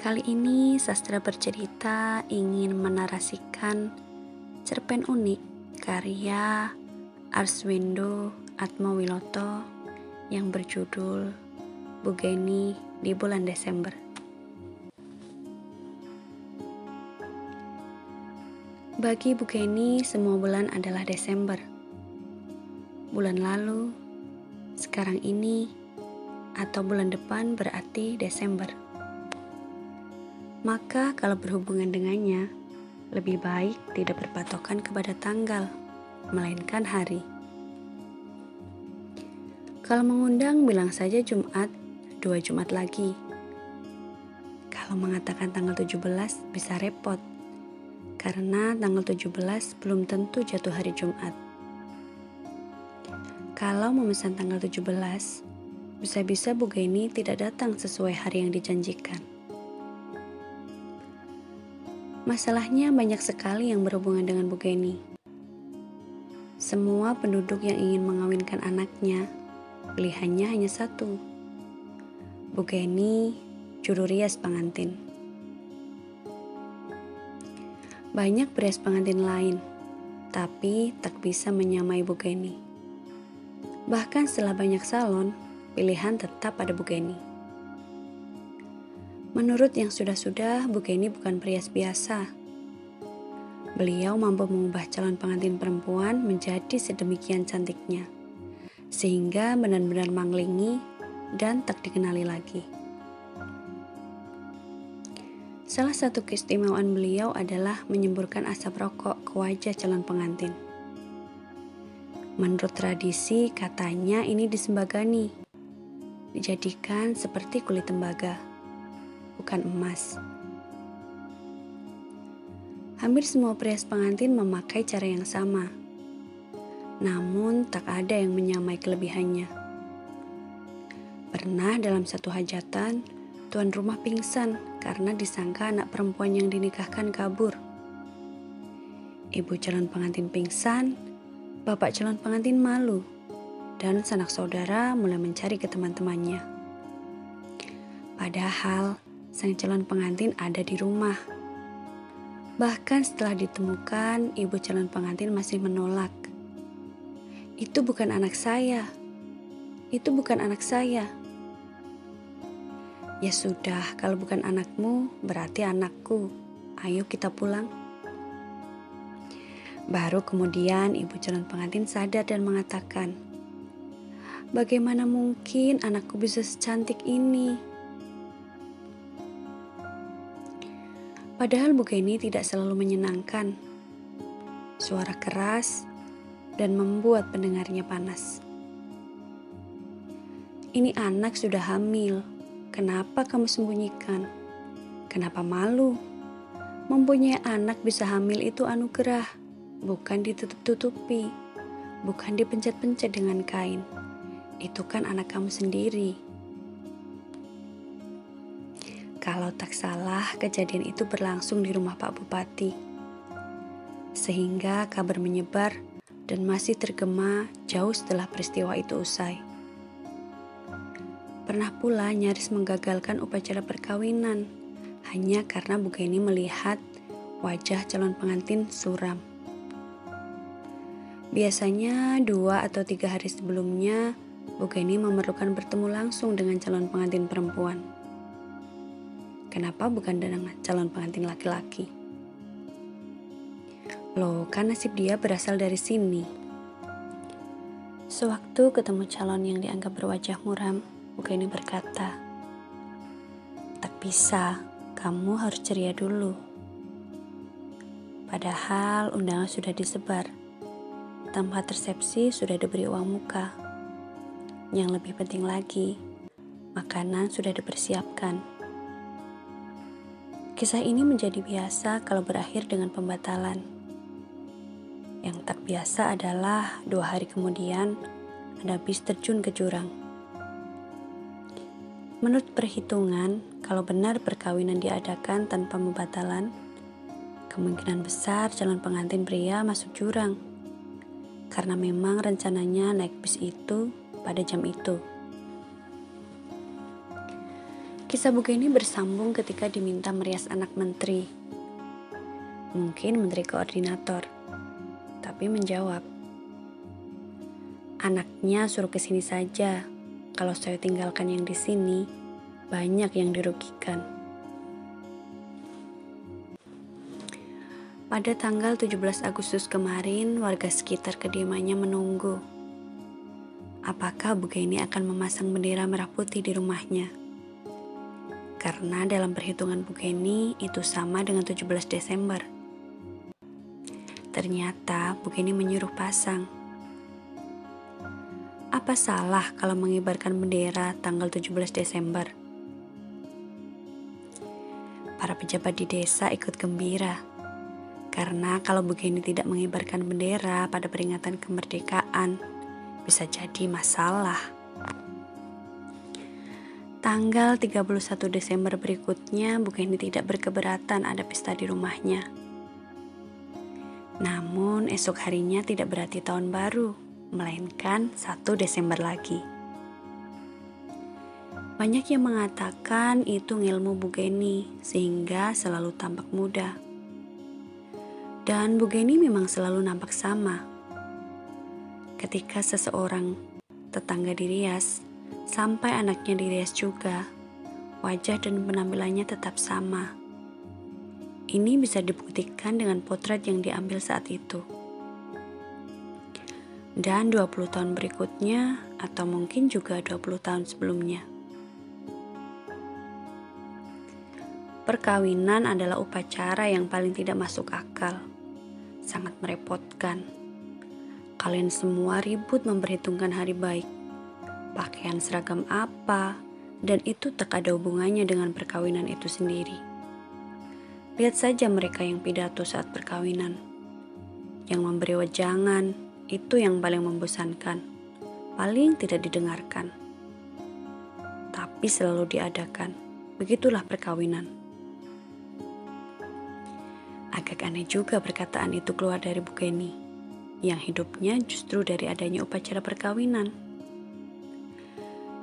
Kali ini sastra bercerita ingin menarasikan cerpen unik karya Arswendo Atmowiloto yang berjudul Bu Geni di bulan Desember. Bagi Bu Geni, semua bulan adalah Desember. Bulan lalu, sekarang ini, atau bulan depan berarti Desember. Maka kalau berhubungan dengannya, lebih baik tidak berpatokan kepada tanggal, melainkan hari. Kalau mengundang, bilang saja Jumat, 2 Jumat lagi. Kalau mengatakan tanggal 17, bisa repot, karena tanggal 17 belum tentu jatuh hari Jumat. Kalau memesan tanggal 17, bisa-bisa Bu Geni tidak datang sesuai hari yang dijanjikan. Masalahnya banyak sekali yang berhubungan dengan Bu Geni. Semua penduduk yang ingin mengawinkan anaknya, pilihannya hanya satu. Bu Geni, juru rias pengantin. Banyak perias pengantin lain, tapi tak bisa menyamai Bu Geni. Bahkan setelah banyak salon, pilihan tetap ada Bu Geni. Menurut yang sudah-sudah, Bu Geni bukan perias biasa. Beliau mampu mengubah calon pengantin perempuan menjadi sedemikian cantiknya, sehingga benar-benar manglingi dan tak dikenali lagi. Salah satu keistimewaan beliau adalah menyemburkan asap rokok ke wajah calon pengantin. Menurut tradisi, katanya ini disembagani, dijadikan seperti kulit tembaga, bukan emas. Hampir semua perias pengantin memakai cara yang sama, namun tak ada yang menyamai kelebihannya. Pernah dalam satu hajatan, tuan rumah pingsan karena disangka anak perempuan yang dinikahkan kabur. Ibu calon pengantin pingsan, bapak calon pengantin malu, dan sanak saudara mulai mencari ke teman-temannya. Padahal sang calon pengantin ada di rumah. Bahkan setelah ditemukan, ibu calon pengantin masih menolak. Itu bukan anak saya. Itu bukan anak saya. Ya sudah, kalau bukan anakmu, berarti anakku. Ayo kita pulang. Baru kemudian ibu calon pengantin sadar dan mengatakan, bagaimana mungkin anakku bisa secantik ini? Padahal Bu Geni tidak selalu menyenangkan. Suara keras dan membuat pendengarnya panas. Ini anak sudah hamil. Kenapa kamu sembunyikan? Kenapa malu? Mempunyai anak bisa hamil itu anugerah, bukan ditutup-tutupi, bukan dipencet-pencet dengan kain. Itu kan anak kamu sendiri. Kalau tak salah, kejadian itu berlangsung di rumah Pak Bupati. Sehingga kabar menyebar dan masih tergema jauh setelah peristiwa itu usai. Pernah pula nyaris menggagalkan upacara perkawinan hanya karena Bu Geni melihat wajah calon pengantin suram. Biasanya 2 atau 3 hari sebelumnya, Bu Geni memerlukan bertemu langsung dengan calon pengantin perempuan. Kenapa bukan dengan calon pengantin laki-laki? Loh, kan nasib dia berasal dari sini. Sewaktu ketemu calon yang dianggap berwajah muram, Bu Geni berkata, tak bisa, kamu harus ceria dulu. Padahal undangan sudah disebar, tempat resepsi sudah diberi uang muka. Yang lebih penting lagi, makanan sudah dipersiapkan. Kisah ini menjadi biasa kalau berakhir dengan pembatalan. Yang tak biasa adalah 2 hari kemudian ada bis terjun ke jurang. Menurut perhitungan, kalau benar perkawinan diadakan tanpa pembatalan, kemungkinan besar calon pengantin pria masuk jurang. Karena memang rencananya naik bis itu pada jam itu. Kisah buku ini bersambung ketika diminta merias anak menteri. Mungkin menteri koordinator, tapi menjawab, "Anaknya suruh ke sini saja. Kalau saya tinggalkan yang di sini, banyak yang dirugikan." Pada tanggal 17 Agustus kemarin, warga sekitar kediamannya menunggu. Apakah Bugeni akan memasang bendera merah putih di rumahnya? Karena dalam perhitungan Bugeni itu sama dengan 17 Desember. Ternyata Bugeni menyuruh pasang. Apa salah kalau mengibarkan bendera tanggal 17 Desember? Para pejabat di desa ikut gembira. Karena kalau Bugeni tidak mengibarkan bendera pada peringatan kemerdekaan, bisa jadi masalah. Tanggal 31 Desember berikutnya, Bugeni tidak berkeberatan ada pesta di rumahnya. Namun esok harinya tidak berarti tahun baru, melainkan 1 Desember lagi. Banyak yang mengatakan itu ngilmu Bugeni, sehingga selalu tampak muda. Dan Bugeni memang selalu nampak sama. Ketika seseorang tetangga dirias, sampai anaknya dirias juga, wajah dan penampilannya tetap sama. Ini bisa dibuktikan dengan potret yang diambil saat itu. Dan 20 tahun berikutnya, atau mungkin juga 20 tahun sebelumnya. Perkawinan adalah upacara yang paling tidak masuk akal. Sangat merepotkan. Kalian semua ribut memperhitungkan hari baik, pakaian seragam apa, dan itu tak ada hubungannya dengan perkawinan itu sendiri. Lihat saja mereka yang pidato saat perkawinan. Yang memberi wejangan, itu yang paling membosankan, paling tidak didengarkan. Tapi selalu diadakan, begitulah perkawinan. Agak aneh juga perkataan itu keluar dari Bugeni, yang hidupnya justru dari adanya upacara perkawinan.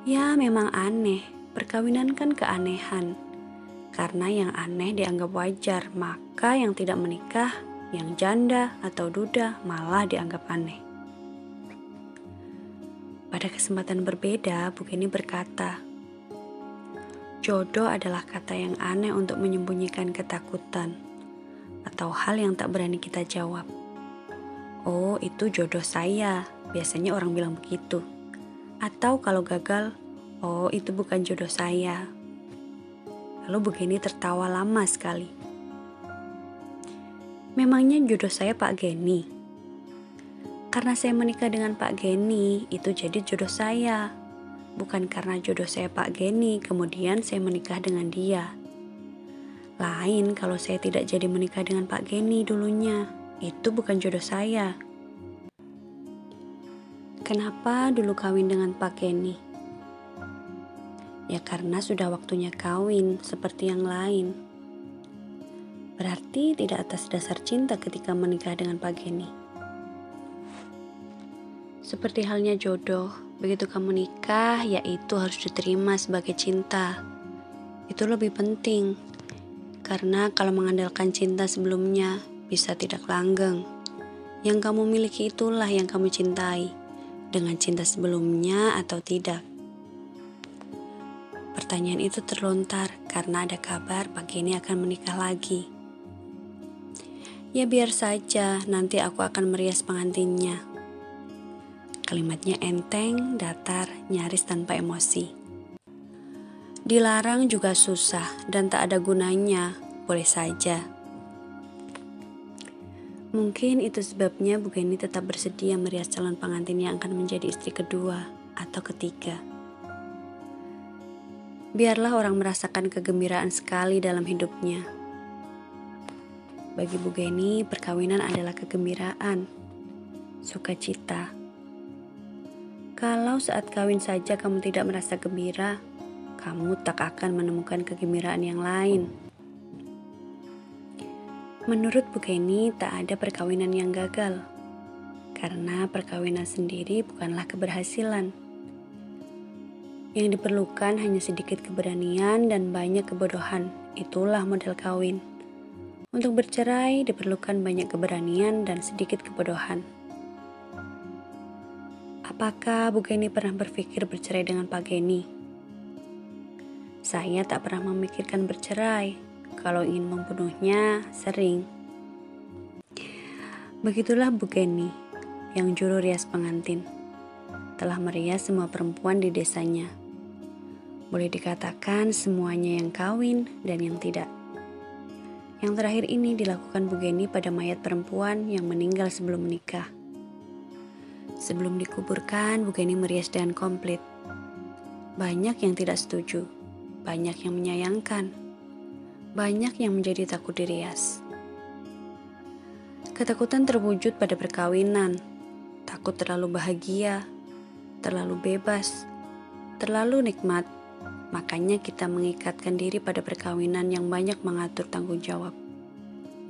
Ya memang aneh, perkawinan kan keanehan. Karena yang aneh dianggap wajar, maka yang tidak menikah, yang janda atau duda malah dianggap aneh. Pada kesempatan berbeda, Bugeni berkata, jodoh adalah kata yang aneh untuk menyembunyikan ketakutan, atau hal yang tak berani kita jawab. Oh, itu jodoh saya, biasanya orang bilang begitu. Atau kalau gagal, oh itu bukan jodoh saya. Lalu Bugeni tertawa lama sekali. Memangnya jodoh saya Pak Geni? Karena saya menikah dengan Pak Geni, itu jadi jodoh saya. Bukan karena jodoh saya Pak Geni, kemudian saya menikah dengan dia. Lain kalau saya tidak jadi menikah dengan Pak Geni dulunya, itu bukan jodoh saya. Kenapa dulu kawin dengan Pak Geni? Ya karena sudah waktunya kawin seperti yang lain. Berarti tidak atas dasar cinta ketika menikah dengan Pak Geni. Seperti halnya jodoh, begitu kamu nikah, yaitu harus diterima sebagai cinta. Itu lebih penting. Karena kalau mengandalkan cinta sebelumnya, bisa tidak langgeng. Yang kamu miliki itulah yang kamu cintai, dengan cinta sebelumnya atau tidak. Pertanyaan itu terlontar karena ada kabar Pak Geni akan menikah lagi. Ya biar saja, nanti aku akan merias pengantinnya. Kalimatnya enteng, datar, nyaris tanpa emosi. Dilarang juga susah dan tak ada gunanya, boleh saja. Mungkin itu sebabnya Bugeni tetap bersedia merias calon pengantin yang akan menjadi istri kedua atau ketiga. Biarlah orang merasakan kegembiraan sekali dalam hidupnya. Bagi Bugeni, perkawinan adalah kegembiraan, sukacita. Kalau saat kawin saja kamu tidak merasa gembira, kamu tak akan menemukan kegembiraan yang lain. Menurut Bugeni, tak ada perkawinan yang gagal, karena perkawinan sendiri bukanlah keberhasilan. Yang diperlukan hanya sedikit keberanian dan banyak kebodohan. Itulah model kawin. Untuk bercerai diperlukan banyak keberanian dan sedikit kebodohan. Apakah Bu Geni pernah berpikir bercerai dengan Pak Geni? Saya tak pernah memikirkan bercerai. Kalau ingin membunuhnya, sering. Begitulah Bu Geni, yang juru rias pengantin. Telah merias semua perempuan di desanya. Boleh dikatakan semuanya yang kawin dan yang tidak. Yang terakhir ini dilakukan Bu Geni pada mayat perempuan yang meninggal sebelum menikah. Sebelum dikuburkan, Bu Geni merias dengan komplit. Banyak yang tidak setuju, banyak yang menyayangkan, banyak yang menjadi takut dirias. Ketakutan terwujud pada perkawinan, takut terlalu bahagia, terlalu bebas, terlalu nikmat. Makanya kita mengikatkan diri pada perkawinan yang banyak mengatur tanggung jawab,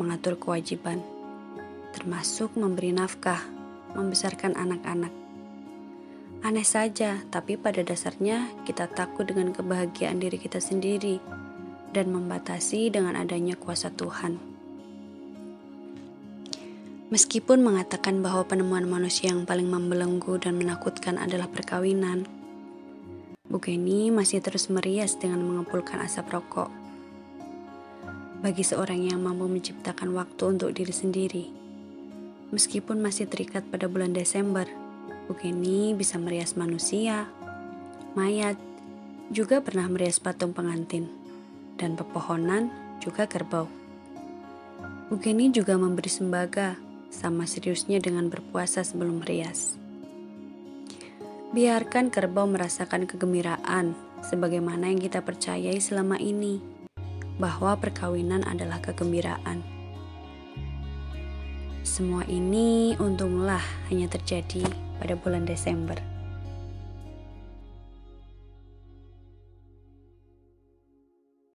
mengatur kewajiban, termasuk memberi nafkah, membesarkan anak-anak. Aneh saja, tapi pada dasarnya kita takut dengan kebahagiaan diri kita sendiri dan membatasi dengan adanya kuasa Tuhan. Meskipun mengatakan bahwa penemuan manusia yang paling membelenggu dan menakutkan adalah perkawinan, Bu Geni masih terus merias dengan mengepulkan asap rokok. Bagi seorang yang mampu menciptakan waktu untuk diri sendiri, meskipun masih terikat pada bulan Desember, Bu Geni bisa merias manusia, mayat, juga pernah merias patung pengantin, dan pepohonan juga kerbau. Bu Geni juga memberi sembaga, sama seriusnya dengan berpuasa sebelum merias. Biarkan kerbau merasakan kegembiraan, sebagaimana yang kita percayai selama ini, bahwa perkawinan adalah kegembiraan. Semua ini untunglah hanya terjadi pada bulan Desember.